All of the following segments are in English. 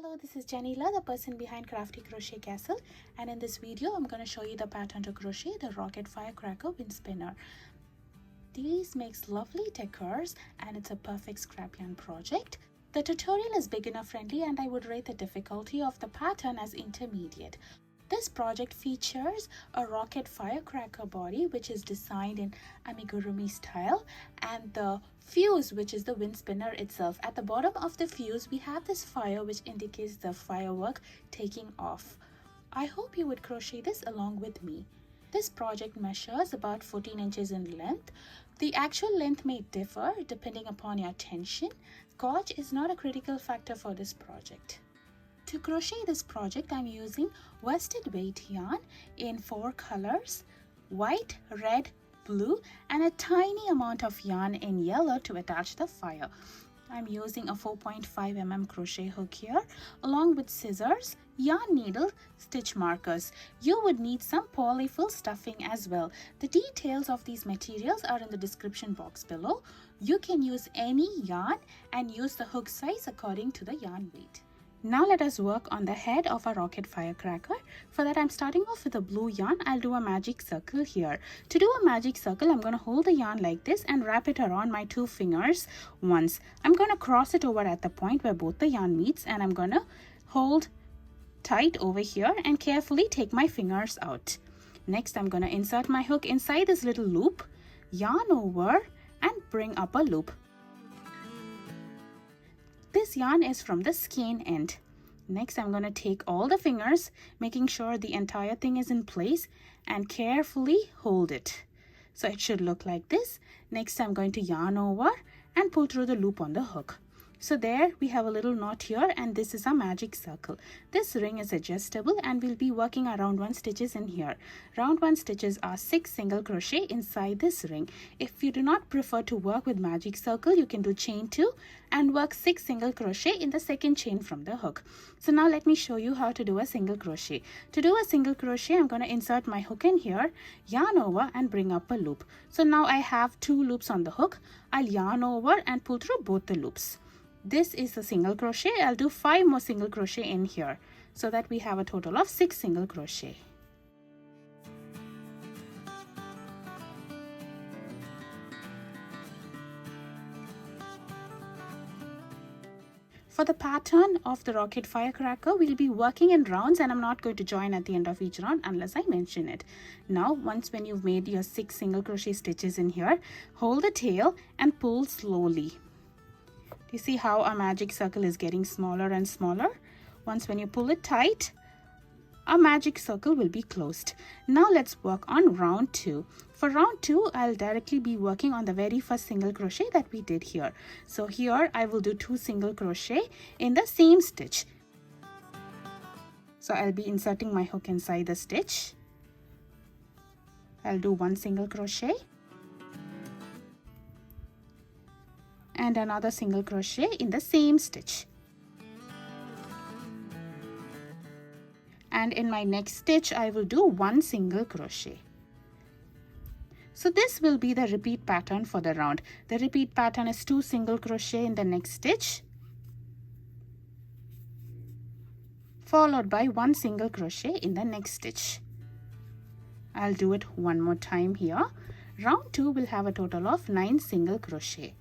Hello, this is Janila, the person behind Crafty Crochet Castle, and in this video I'm going to show you the pattern to crochet the rocket firecracker wind spinner. These makes lovely decors and it's a perfect scrap yarn project. The tutorial is beginner friendly and I would rate the difficulty of the pattern as intermediate. This project features a rocket firecracker body which is designed in amigurumi style, and the fuse which is the wind spinner itself. At the bottom of the fuse we have this fire which indicates the firework taking off. I hope you would crochet this along with me. This project measures about 14 inches in length. The actual length may differ depending upon your tension. Gauge is not a critical factor for this project. To crochet this project, I'm using worsted weight yarn in 4 colors: white, red, blue, and a tiny amount of yarn in yellow to attach the fire. I'm using a 4.5 mm crochet hook here, along with scissors, yarn needle, stitch markers. You would need some polyfill stuffing as well. The details of these materials are in the description box below. You can use any yarn and use the hook size according to the yarn weight. Now let us work on the head of a rocket firecracker. For that I'm starting off with a blue yarn. I'll do a magic circle here. To do a magic circle, I'm going to hold the yarn like this and wrap it around my 2 fingers once. I'm going to cross it over at the point where both the yarn meets, and I'm going to hold tight over here and carefully take my fingers out. Next, I'm going to insert my hook inside this little loop, yarn over and bring up a loop. This yarn is from the skein end. Next, I'm going to take all the fingers, making sure the entire thing is in place, and carefully hold it. So it should look like this. Next, I'm going to yarn over and pull through the loop on the hook. So there we have a little knot here, and this is a magic circle. This ring is adjustable and we'll be working a round 1 stitches in here. Round 1 stitches are 6 single crochet inside this ring. If you do not prefer to work with magic circle, you can do chain 2 and work 6 single crochet in the second chain from the hook. So now let me show you how to do a single crochet. To do a single crochet, I'm going to insert my hook in here, yarn over and bring up a loop. So now I have 2 loops on the hook. I'll yarn over and pull through both the loops. This is a single crochet. I'll do 5 more single crochet in here so that we have a total of 6 single crochet. For the pattern of the rocket firecracker, we'll be working in rounds, and I'm not going to join at the end of each round unless I mention it. Now, when you've made your 6 single crochet stitches in here, hold the tail and pull slowly. You see how our magic circle is getting smaller and smaller? When you pull it tight, our magic circle will be closed. Now let's work on round 2. For round 2, I'll directly be working on the very first single crochet that we did here. So here I will do 2 single crochet in the same stitch. So I'll be inserting my hook inside the stitch. I'll do 1 single crochet and another single crochet in the same stitch. And in my next stitch, I will do 1 single crochet. So this will be the repeat pattern for the round. The repeat pattern is 2 single crochet in the next stitch, followed by 1 single crochet in the next stitch. I'll do it one more time here. Round 2 will have a total of 9 single crochet.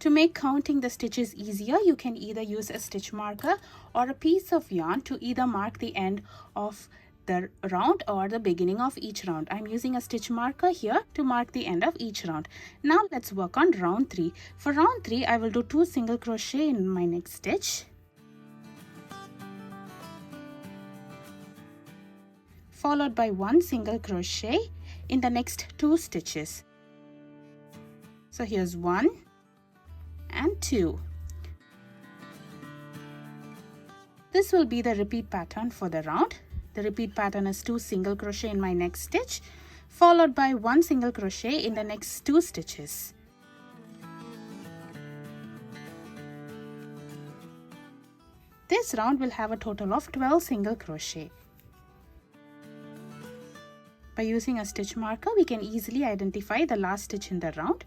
To make counting the stitches easier, you can either use a stitch marker or a piece of yarn to either mark the end of the round or the beginning of each round. I'm using a stitch marker here to mark the end of each round. Now let's work on round 3. For round 3, I will do 2 single crochet in my next stitch, followed by 1 single crochet in the next 2 stitches. So here's 1 and 2. This will be the repeat pattern for the round. The repeat pattern is 2 single crochet in my next stitch, followed by 1 single crochet in the next 2 stitches. This round will have a total of 12 single crochet. By using a stitch marker, we can easily identify the last stitch in the round.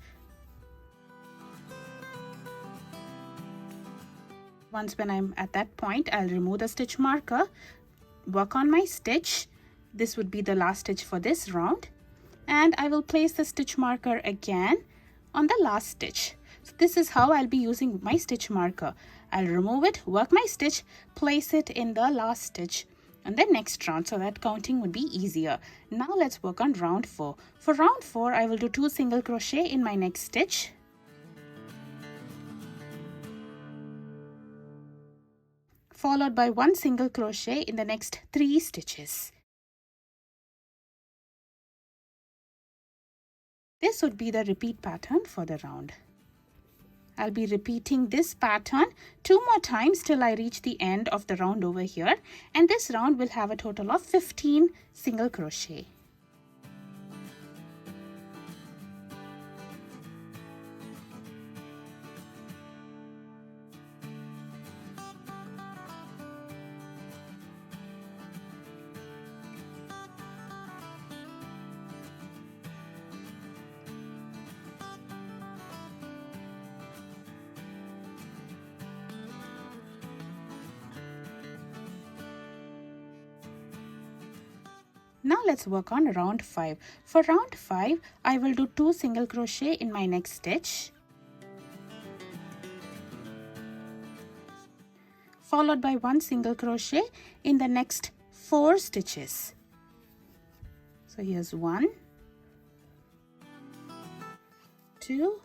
Once when I'm at that point, I'll remove the stitch marker, work on my stitch. This would be the last stitch for this round, and I will place the stitch marker again on the last stitch. So this is how I'll be using my stitch marker. I'll remove it, work my stitch, place it in the last stitch and the next round, so that counting would be easier. Now let's work on round 4. For round 4, I will do 2 single crochet in my next stitch, followed by 1 single crochet in the next 3 stitches. This would be the repeat pattern for the round. I'll be repeating this pattern 2 more times till I reach the end of the round over here, and this round will have a total of 15 single crochet. Now let's work on round 5. For round 5, I will do 2 single crochet in my next stitch, followed by 1 single crochet in the next 4 stitches. So here's 1, 2,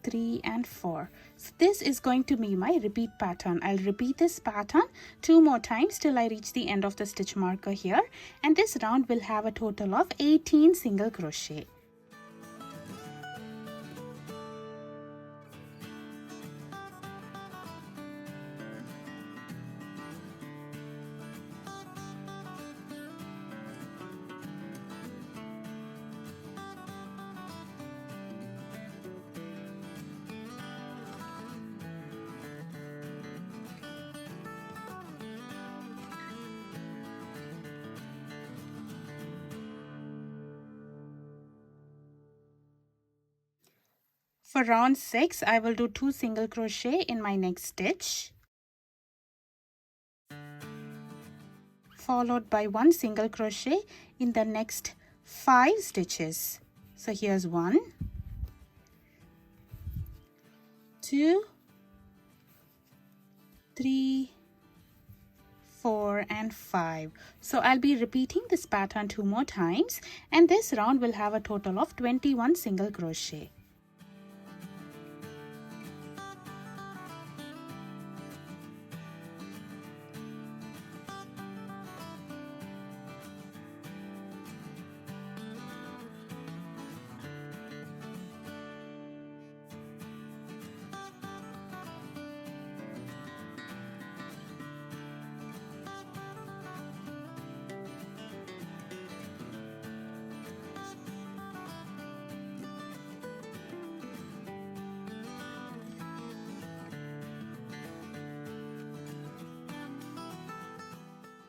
3 and 4. So this is going to be my repeat pattern. I'll repeat this pattern 2 more times till I reach the end of the stitch marker here, and this round will have a total of 18 single crochet. For round 6, I will do 2 single crochet in my next stitch, followed by 1 single crochet in the next 5 stitches. So here's 1, 2, 3, 4 and 5. So I'll be repeating this pattern 2 more times, and this round will have a total of 21 single crochet.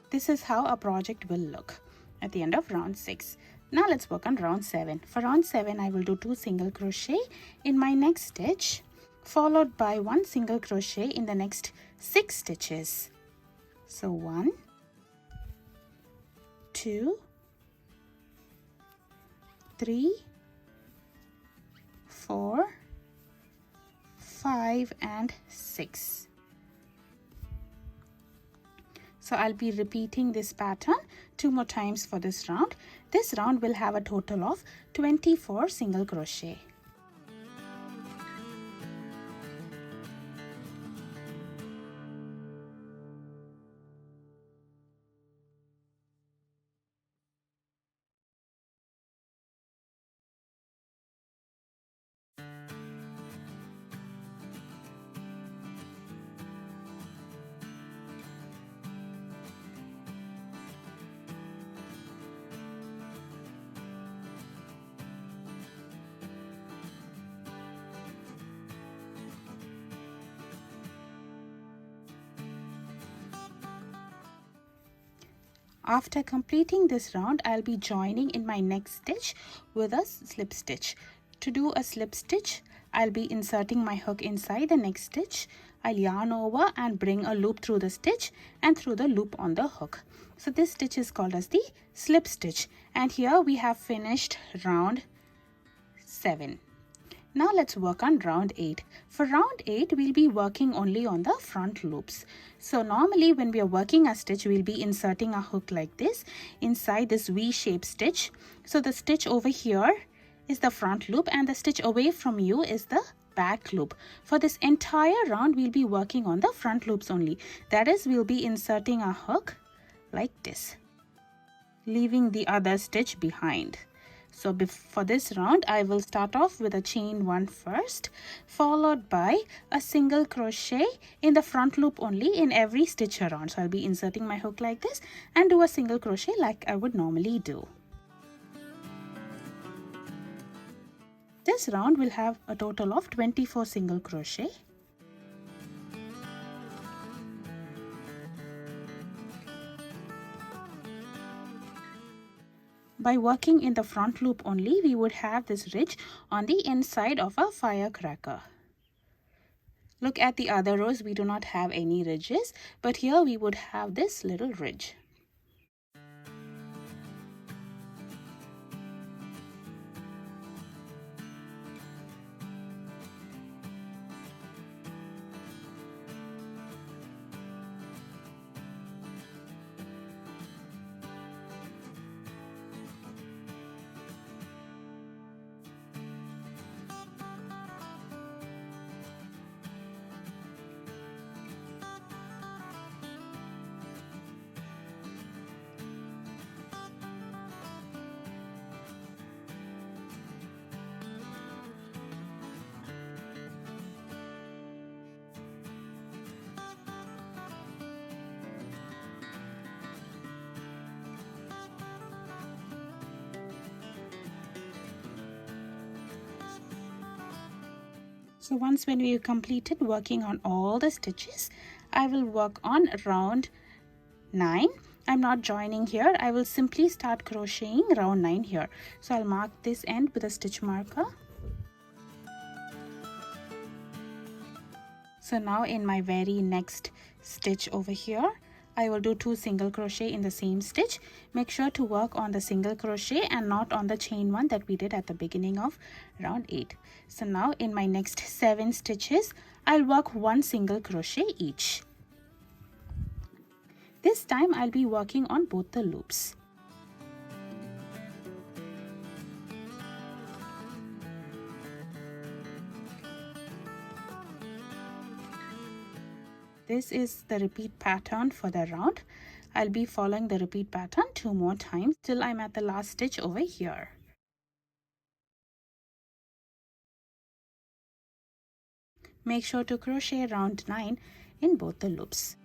This is how a project will look at the end of round 6. Now let's work on round 7. For round 7, I will do 2 single crochet in my next stitch, followed by 1 single crochet in the next 6 stitches. So 1, 2, 3, 4, 5 and 6. So I'll be repeating this pattern 2 more times for this round. This round will have a total of 24 single crochet. After completing this round, I'll be joining in my next stitch with a slip stitch. To do a slip stitch, I'll be inserting my hook inside the next stitch. I'll yarn over and bring a loop through the stitch and through the loop on the hook. So this stitch is called as the slip stitch, and here we have finished round 7. Now let's work on round 8. For round 8, we'll be working only on the front loops. So normally when we are working a stitch, we'll be inserting a hook like this inside this V-shaped stitch. So the stitch over here is the front loop and the stitch away from you is the back loop. For this entire round, we'll be working on the front loops only. That is, we'll be inserting a hook like this, leaving the other stitch behind. So for this round, I will start off with a chain 1 first, followed by a single crochet in the front loop only in every stitch around. So I'll be inserting my hook like this and do a single crochet like I would normally do. This round will have a total of 24 single crochet. By working in the front loop only, we would have this ridge on the inside of a firecracker. Look at the other rows, we do not have any ridges, but here we would have this little ridge. So once when we have completed working on all the stitches, I will work on round 9. I'm not joining here. I will simply start crocheting round 9 here. So I'll mark this end with a stitch marker. So now in my very next stitch over here, I will do 2 single crochet in the same stitch. Make sure to work on the single crochet and not on the chain 1 that we did at the beginning of round 8. So now in my next 7 stitches, I'll work 1 single crochet each. This time I'll be working on both the loops. This is the repeat pattern for the round. I'll be following the repeat pattern 2 more times till I'm at the last stitch over here. Make sure to crochet round 9 in both the loops.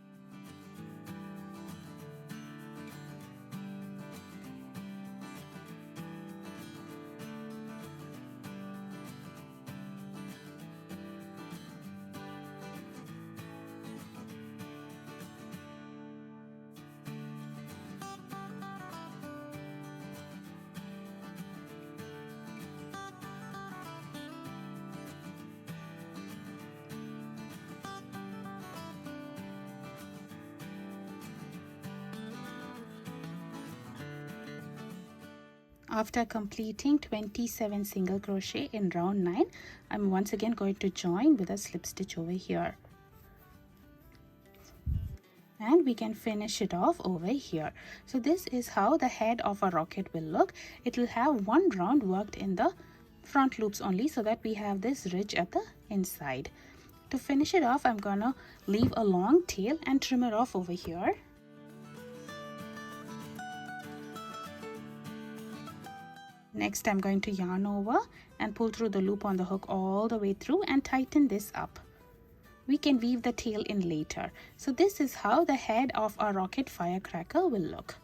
After completing 27 single crochet in round 9, I'm once again going to join with a slip stitch over here. And we can finish it off over here. So this is how the head of a rocket will look. It will have 1 round worked in the front loops only, so that we have this ridge at the inside. To finish it off, I'm gonna leave a long tail and trim it off over here. Next, I'm going to yarn over and pull through the loop on the hook all the way through and tighten this up. We can weave the tail in later. So this is how the head of our rocket firecracker will look.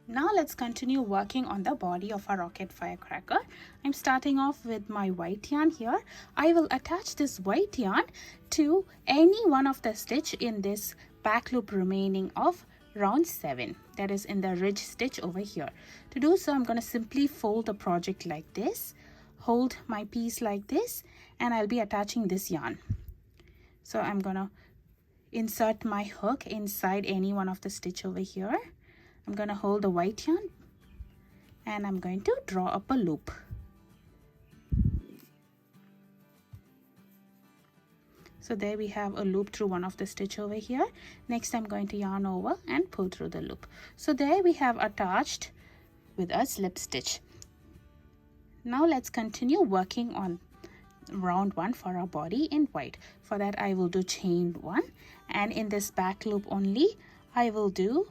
Now let's continue working on the body of our rocket firecracker. I'm starting off with my white yarn here. I will attach this white yarn to any one of the stitch in this back loop remaining of round 7, that is in the ridge stitch over here. To do so, I'm going to simply fold the project like this, hold my piece like this, and I'll be attaching this yarn. So I'm gonna insert my hook inside any one of the stitch over here. I'm gonna hold the white yarn and I'm going to draw up a loop. So there we have a loop through one of the stitch over here. Next I'm going to yarn over and pull through the loop. So there we have attached with a slip stitch. Now let's continue working on round 1 for our body in white. For that I will do chain 1, and in this back loop only I will do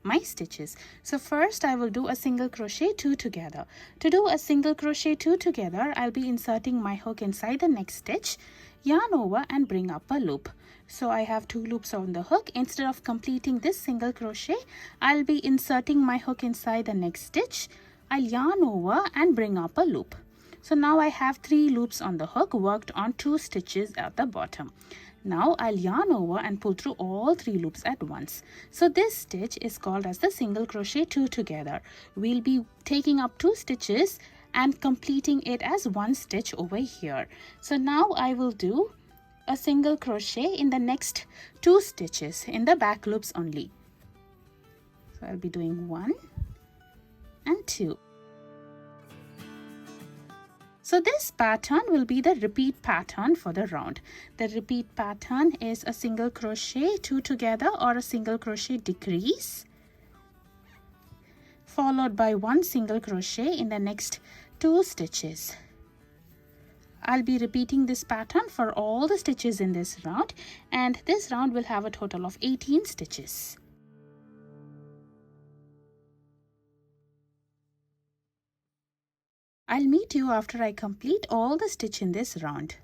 my stitches. So first I will do a single crochet 2 together. To do a single crochet 2 together, I'll be inserting my hook inside the next stitch, yarn over and bring up a loop. So I have 2 loops on the hook. Instead of completing this single crochet, I'll be inserting my hook inside the next stitch. I'll yarn over and bring up a loop. So now I have 3 loops on the hook, worked on 2 stitches at the bottom. Now I'll yarn over and pull through all 3 loops at once. So this stitch is called as the single crochet 2 together. We'll be taking up 2 stitches and completing it as 1 stitch over here. So now I will do a single crochet in the next 2 stitches in the back loops only. So I'll be doing 1 and 2. So this pattern will be the repeat pattern for the round. The repeat pattern is a single crochet 2 together or a single crochet decrease, followed by 1 single crochet in the next 2 stitches. I'll be repeating this pattern for all the stitches in this round, and this round will have a total of 18 stitches. I'll meet you after I complete all the stitch in this round.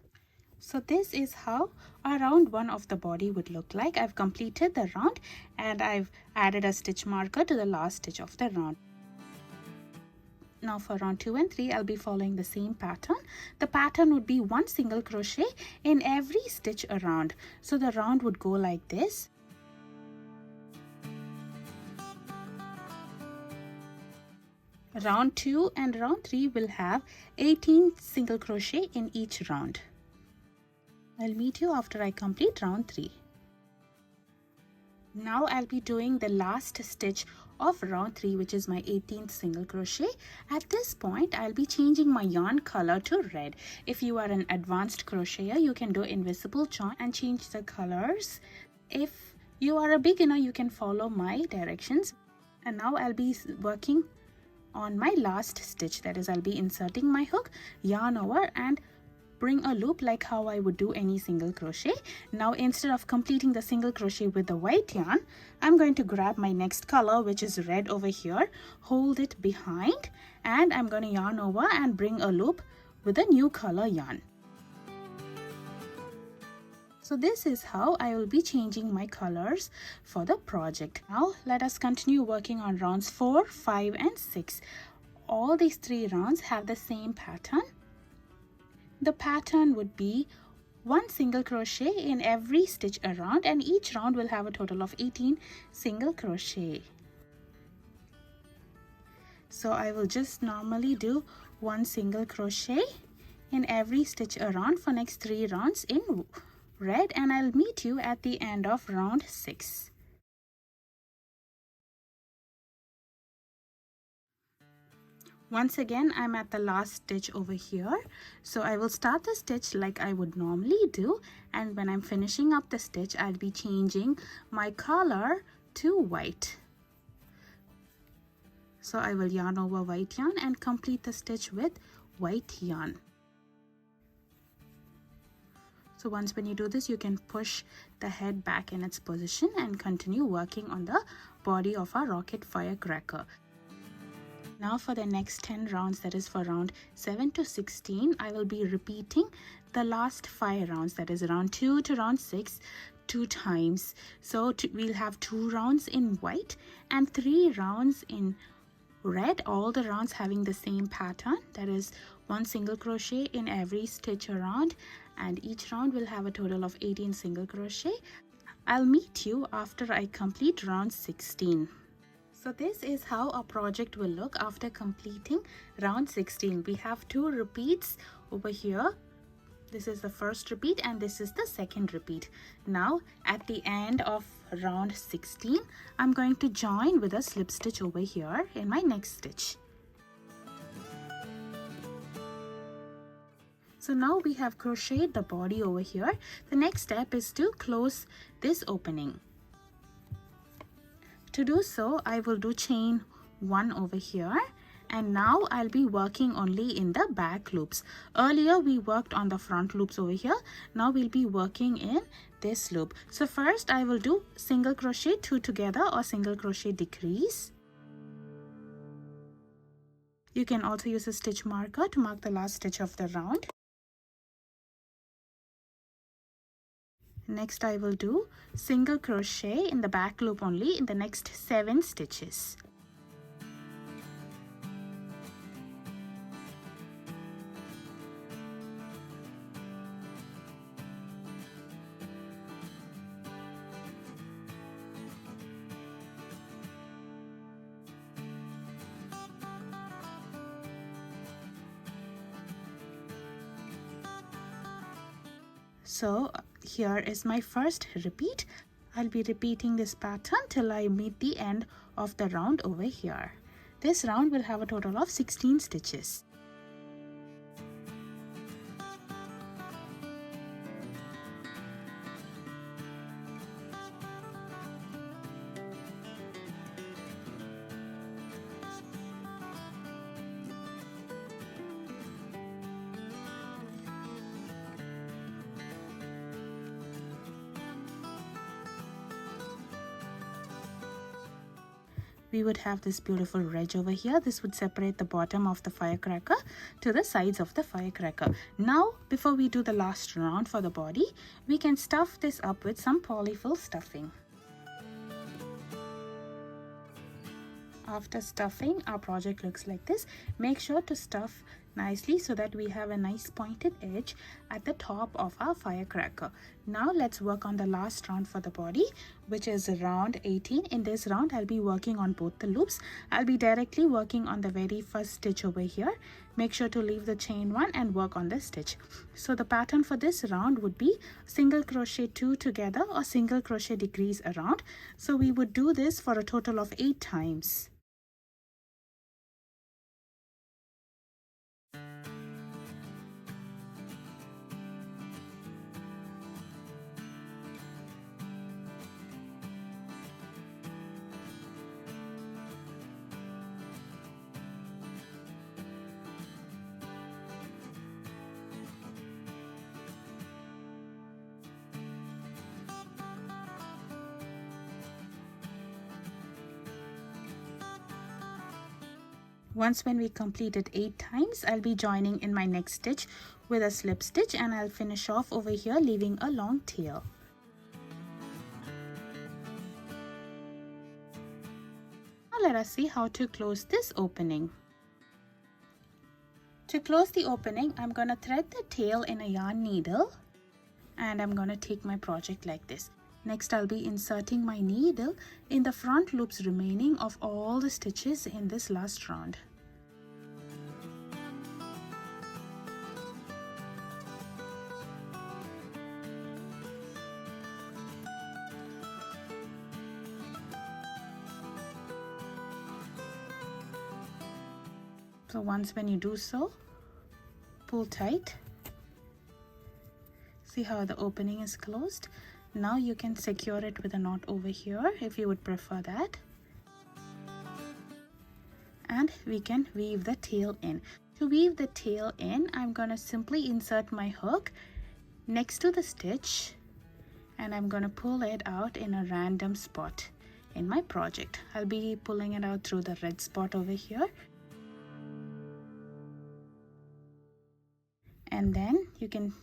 So this is how a round 1 of the body would look like. I've completed the round and I've added a stitch marker to the last stitch of the round. Now for round 2 and 3, I'll be following the same pattern. The pattern would be 1 single crochet in every stitch around. So the round would go like this. Round 2 and round 3 will have 18 single crochet in each round. I'll meet you after I complete round 3. Now I'll be doing the last stitch of round 3, which is my 18th single crochet. At this point I'll be changing my yarn color to red. If you are an advanced crocheter, you can do invisible join and change the colors. If you are a beginner, you can follow my directions. And now I'll be working on my last stitch. That is, I'll be inserting my hook, yarn over and bring a loop like how I would do any single crochet. Now instead of completing the single crochet with the white yarn, I'm going to grab my next color, which is red over here, hold it behind, and I'm going to yarn over and bring a loop with a new color yarn. So this is how I will be changing my colors for the project. Now let us continue working on rounds 4, 5 and 6. All these 3 rounds have the same pattern. The pattern would be 1 single crochet in every stitch around, and each round will have a total of 18 single crochet. So I will just normally do 1 single crochet in every stitch around for next 3 rounds in red, and I'll meet you at the end of round 6. Once again, I'm at the last stitch over here. So I will start the stitch like I would normally do, and when I'm finishing up the stitch, I'll be changing my color to white. So I will yarn over white yarn and complete the stitch with white yarn. So once when you do this, you can push the head back in its position and continue working on the body of our rocket firecracker. Now for the next 10 rounds, that is for round 7 to 16, I will be repeating the last 5 rounds, that is round 2 to round 6, 2 times. So we'll have 2 rounds in white and 3 rounds in red, all the rounds having the same pattern, that is 1 single crochet in every stitch around, and each round will have a total of 18 single crochet. I'll meet you after I complete round 16. So this is how our project will look after completing round 16. We have 2 repeats over here. This is the first repeat and this is the second repeat. Now at the end of round 16, I'm going to join with a slip stitch over here in my next stitch. So now we have crocheted the body over here. The next step is to close this opening. To do so, I will do chain 1 over here, and now I'll be working only in the back loops. Earlier we worked on the front loops over here. Now we'll be working in this loop. So first I will do single crochet 2 together or single crochet decrease. You can also use a stitch marker to mark the last stitch of the round. Next I will do single crochet in the back loop only in the next 7 stitches. So here is my first repeat. I'll be repeating this pattern till I meet the end of the round over here. This round will have a total of 16 stitches. We would have this beautiful ridge over here. This would separate the bottom of the firecracker to the sides of the firecracker. Now, before we do the last round for the body, we can stuff this up with some polyfill stuffing. After stuffing, our project looks like this. Make sure to stuff nicely so that we have a nice pointed edge at the top of our firecracker. Now let's work on the last round for the body, which is round 18. In this round, I'll be working on both the loops. I'll be directly working on the very first stitch over here. Make sure to leave the chain 1 and work on the stitch. So the pattern for this round would be single crochet 2 together or single crochet decrease around. So we would do this for a total of 8 times. Once when we completed 8 times, I'll be joining in my next stitch with a slip stitch and I'll finish off over here leaving a long tail. Now let us see how to close this opening. To close the opening, I'm going to thread the tail in a yarn needle and I'm going to take my project like this. Next, I'll be inserting my needle in the front loops remaining of all the stitches in this last round. So once when you do so, pull tight. See how the opening is closed? Now you can secure it with a knot over here if you would prefer that. And we can weave the tail in. To weave the tail in, I'm going to simply insert my hook next to the stitch and I'm going to pull it out in a random spot in my project. I'll be pulling it out through the red spot over here. And then you can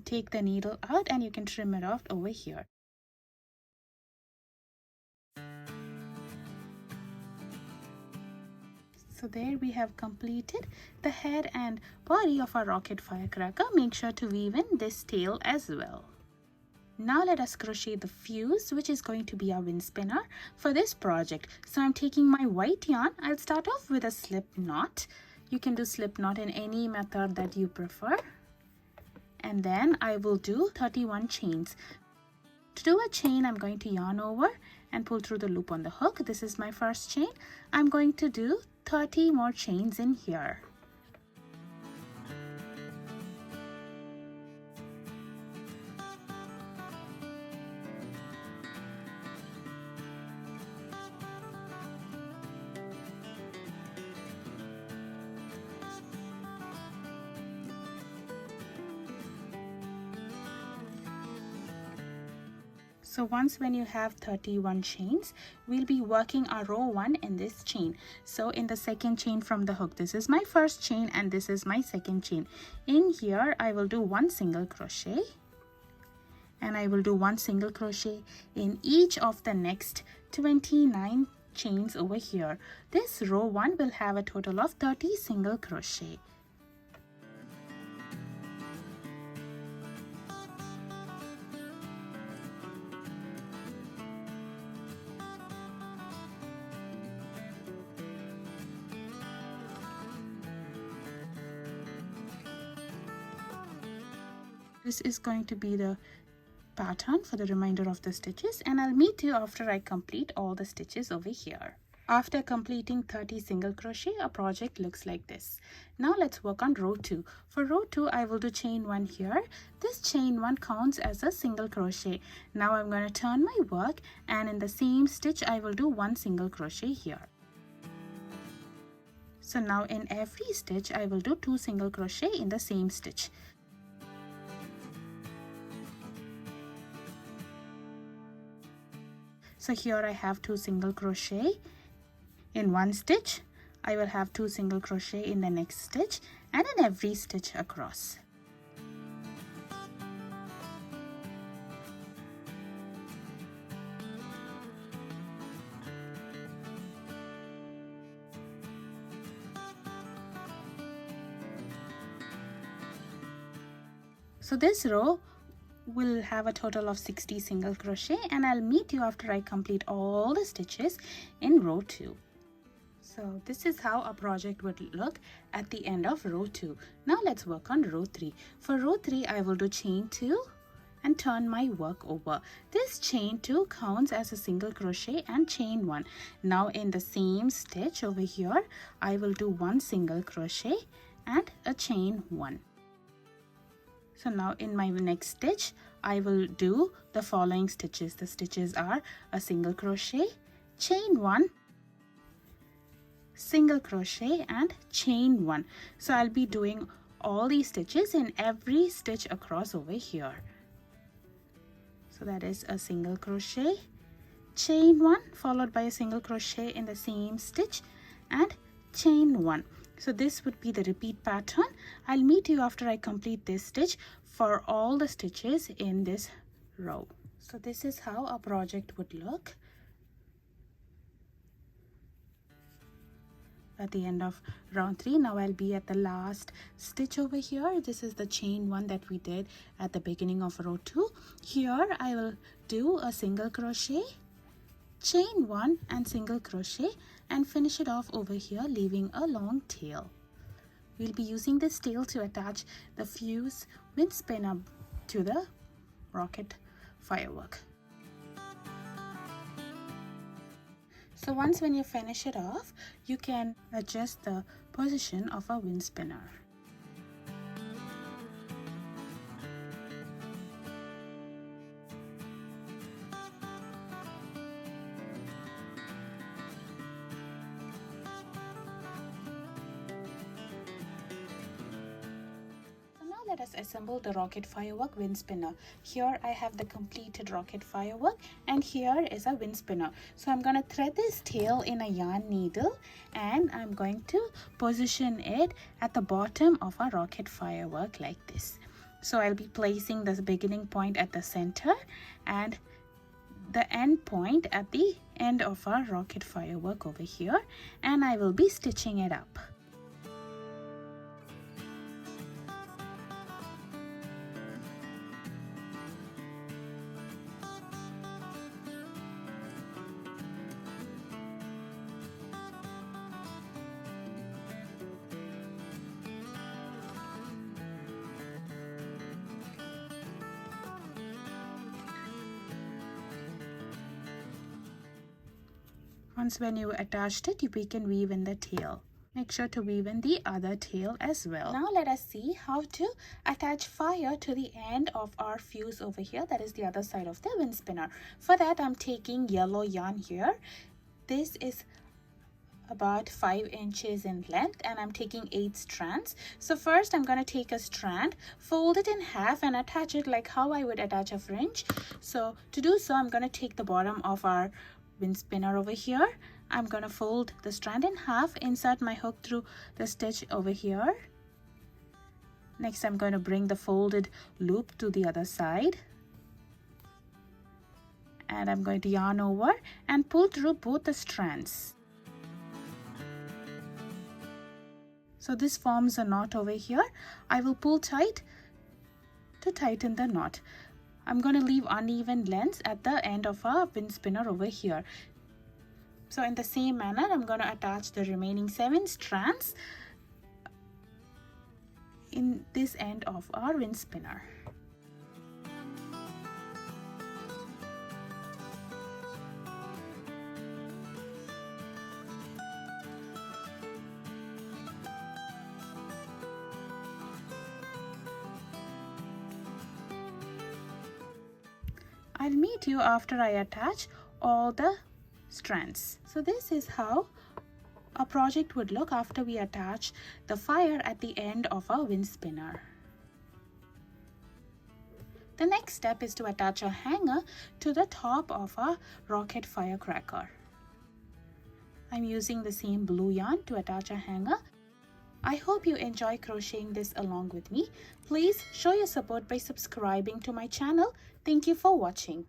take the needle out and you can trim it off over here. So there we have completed the head and body of our rocket firecracker. Make sure to weave in this tail as well. Now let us crochet the fuse, which is going to be our wind spinner for this project. So I'm taking my white yarn. I'll start off with a slip knot. You can do slip knot in any method that you prefer. And then I will do 31 chains. To do a chain, I'm going to yarn over and pull through the loop on the hook. This is my first chain. I'm going to do 30 more chains in here. So once when you have 31 chains, we'll be working our row 1 in this chain. So in the second chain from the hook, this is my first chain and this is my second chain. In here, I will do 1 single crochet and I will do 1 single crochet in each of the next 29 chains over here. This row 1 will have a total of 30 single crochet. This is going to be the pattern for the remainder of the stitches, and I'll meet you after I complete all the stitches over here. After completing 30 single crochet, a project looks like this. Now let's work on row 2. For row 2, I will do chain 1 here. This chain 1 counts as a single crochet. Now I'm going to turn my work, and in the same stitch I will do 1 single crochet here. So now in every stitch I will do 2 single crochet in the same stitch. So here I have 2 single crochet in one stitch. I will have 2 single crochet in the next stitch and in every stitch across. So this row will have a total of 60 single crochet, and I'll meet you after I complete all the stitches in row 2. So this is how a project would look at the end of row 2. Now let's work on row 3. For row 3, I will do chain 2 and turn my work over. This chain 2 counts as a single crochet and chain 1. Now in the same stitch over here, I will do 1 single crochet and a chain 1. So now in my next stitch, I will do the following stitches. The stitches are a single crochet, chain 1, single crochet and chain 1. So I'll be doing all these stitches in every stitch across over here. So that is a single crochet, chain 1 followed by a single crochet in the same stitch and chain 1. So this would be the repeat pattern. I'll meet you after I complete this stitch for all the stitches in this row. So this is how a project would look at the end of round 3. Now I'll be at the last stitch over here. This is the chain 1 that we did at the beginning of row 2. Here I will do a single crochet, chain 1 and single crochet and finish it off over here, leaving a long tail. We'll be using this tail to attach the fuse wind spinner to the rocket firework. So once when you finish it off, you can adjust the position of a wind spinner. Let us assemble the rocket firework wind spinner. Here I have the completed rocket firework and here is a wind spinner. So I'm going to thread this tail in a yarn needle and I'm going to position it at the bottom of a rocket firework like this. So I'll be placing the beginning point at the center and the end point at the end of our rocket firework over here, and I will be stitching it up. Once when you attached it, we can weave in the tail. Make sure to weave in the other tail as well. Now let us see how to attach fire to the end of our fuse over here. That is the other side of the wind spinner. For that, I'm taking yellow yarn here. This is about 5 inches in length and I'm taking 8 strands. So first I'm going to take a strand, fold it in half and attach it like how I would attach a fringe. So to do so, I'm going to take the bottom of our wind spinner over here. I'm going to fold the strand in half, insert my hook through the stitch over here. Next, I'm going to bring the folded loop to the other side. And I'm going to yarn over and pull through both the strands. So this forms a knot over here. I will pull tight to tighten the knot. I'm going to leave uneven lengths at the end of our wind spinner over here. So in the same manner, I'm going to attach the remaining 7 strands in this end of our wind spinner. I'll meet you after I attach all the strands. So this is how a project would look after we attach the fire at the end of our wind spinner. The next step is to attach a hanger to the top of our rocket firecracker. I'm using the same blue yarn to attach a hanger. I hope you enjoy crocheting this along with me. Please show your support by subscribing to my channel. Thank you for watching.